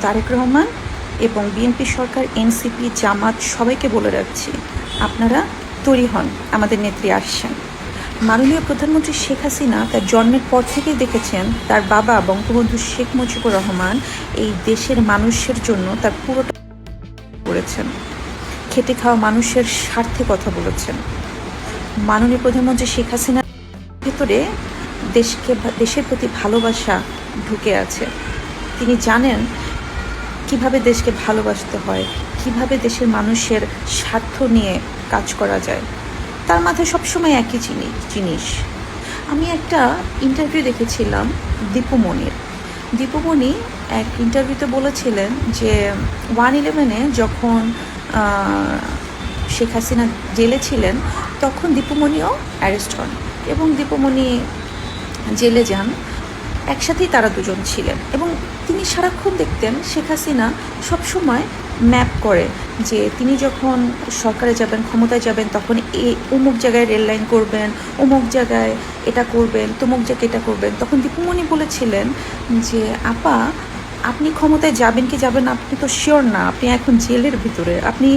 তারেক রহমান এবং বিএনপি সরকার, এনসিপি, জামাত সবাইকে বলে রাখছি, আপনারা তৈরি হন, আমাদের নেত্রী আসছেন। মাননীয় প্রধানমন্ত্রী শেখ হাসিনা তার জন্মের পর থেকেই দেখেছেন তার বাবা বঙ্গবন্ধু শেখ মুজিবুর রহমান এই দেশের মানুষের জন্য তার পুরোটা করেছেন, খেটে খাওয়া মানুষের স্বার্থে কথা বলেছেন। মাননীয় প্রধানমন্ত্রী শেখ হাসিনার ভেতরে দেশের প্রতি ভালোবাসা ঢুকে আছে। তিনি জানেন কিভাবে দেশকে ভালোবাসতে হয়, কিভাবে দেশের মানুষের স্বার্থ নিয়ে কাজ করা যায়। তার মাথায় সবসময় একই জিনিস। আমি একটা ইন্টারভিউ দেখেছিলাম দীপুমণি এক ইন্টারভিউতে বলেছিলেন যে 1/11-এ যখন শেখ হাসিনা জেলে ছিলেন তখন দীপুমণিও অ্যারেস্ট হন এবং দীপুমণি জেলে যান। একসাথেই তারা দুজন ছিলেন এবং তিনি সারাক্ষণ দেখতেন শেখ হাসিনা সবসময় ম্যাপ করে যে তিনি যখন সরকারে যাবেন, ক্ষমতায় যাবেন, তখন অমুক জায়গায় রেল লাইন করবেন, অমুক জায়গায় এটা করবেন, তমুক জায়গায় এটা করবেন। তখন দীপুমণি বলেছিলেন যে আপা, আপনি ক্ষমতায় যাবেন কি যাবেন আপনি তো শিওর না, আপনি এখন জেলের ভিতরে, আপনি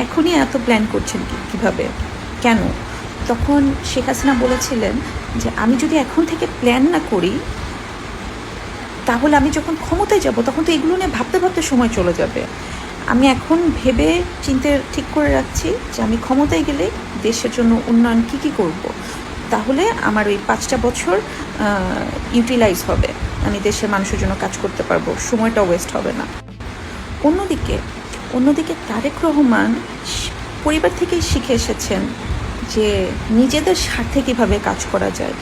এখনই এত প্ল্যান করছেন কীভাবে, কেন? তখন শেখ হাসিনা বলেছিলেন যে আমি যদি এখন থেকে প্ল্যান না করি তাহলে আমি যখন ক্ষমতায় যাব তখন তো এগুলো নিয়ে ভাবতে ভাবতে সময় চলে যাবে। আমি এখন ভেবে চিন্তে ঠিক করে রাখছি যে আমি ক্ষমতায় গেলে দেশের জন্য উন্নয়ন কী করব, তাহলে আমার ওই 5টা বছর ইউটিলাইজ হবে, আমি দেশের মানুষের জন্য কাজ করতে পারবো, সময়টা ওয়েস্ট হবে না। অন্যদিকে তারেক রহমান পরিবার থেকেই শিখে এসেছেন যে নিজেদের স্বার্থে কীভাবে কাজ করা যায়,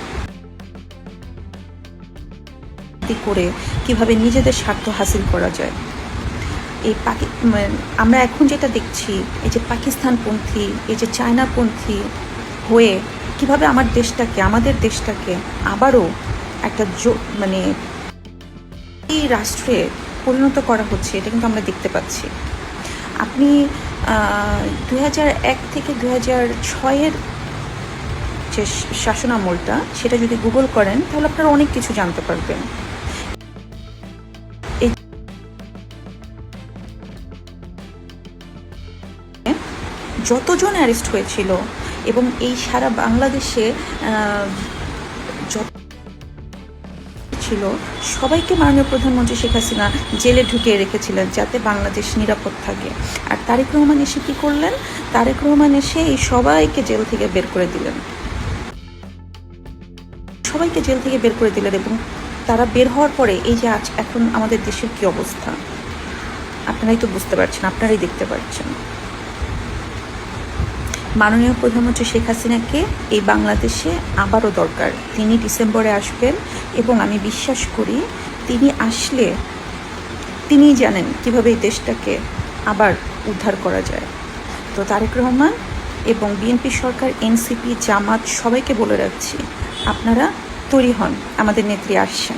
করে কিভাবে নিজেদের স্বার্থ হাসিল করা যায়। আমরা এখন যেটা দেখছি, এই যে পাকিস্তানপন্থী, এই যে চায়নাপন্থী হয়ে কিভাবে আমাদের দেশটাকে আবারও একটা এই রাষ্ট্রে পরিণত করা হচ্ছে, এটা কিন্তু আমরা দেখতে পাচ্ছি। আপনি 2001 থেকে 2006-এর যে শাসনামলটা, সেটা যদি গুগল করেন তাহলে আপনারা অনেক কিছু জানতে পারবেন। যতজন অ্যারেস্ট হয়েছিল এবং এই সারা বাংলাদেশে যত ছিল সবাইকে মাননীয় প্রধানমন্ত্রী শেখ হাসিনা জেলে ঢুকিয়ে রেখেছিলেন যাতে বাংলাদেশ নিরাপদ থাকে। আর তারেক রহমান এসে কী করলেন? তারেক রহমান এসে এই সবাইকে জেল থেকে বের করে দিলেন এবং তারা বের হওয়ার পরে এই যে এখন আমাদের দেশের কী অবস্থা আপনারাই তো বুঝতে পারছেন, আপনারাই দেখতে পাচ্ছেন। মাননীয় প্রধানমন্ত্রী শেখ হাসিনাকে এই বাংলাদেশে আবারও দরকার। তিনি ডিসেম্বরে আসবেন এবং আমি বিশ্বাস করি তিনি আসলে তিনি জানেন কীভাবে এই দেশটাকে আবার উদ্ধার করা যায়। তো তারেক রহমান এবং বিএনপি সরকার, এনসিপি, জামাত সবাইকে বলে রাখছি, আপনারা তৈরি হন, আমাদের নেত্রী আসছেন।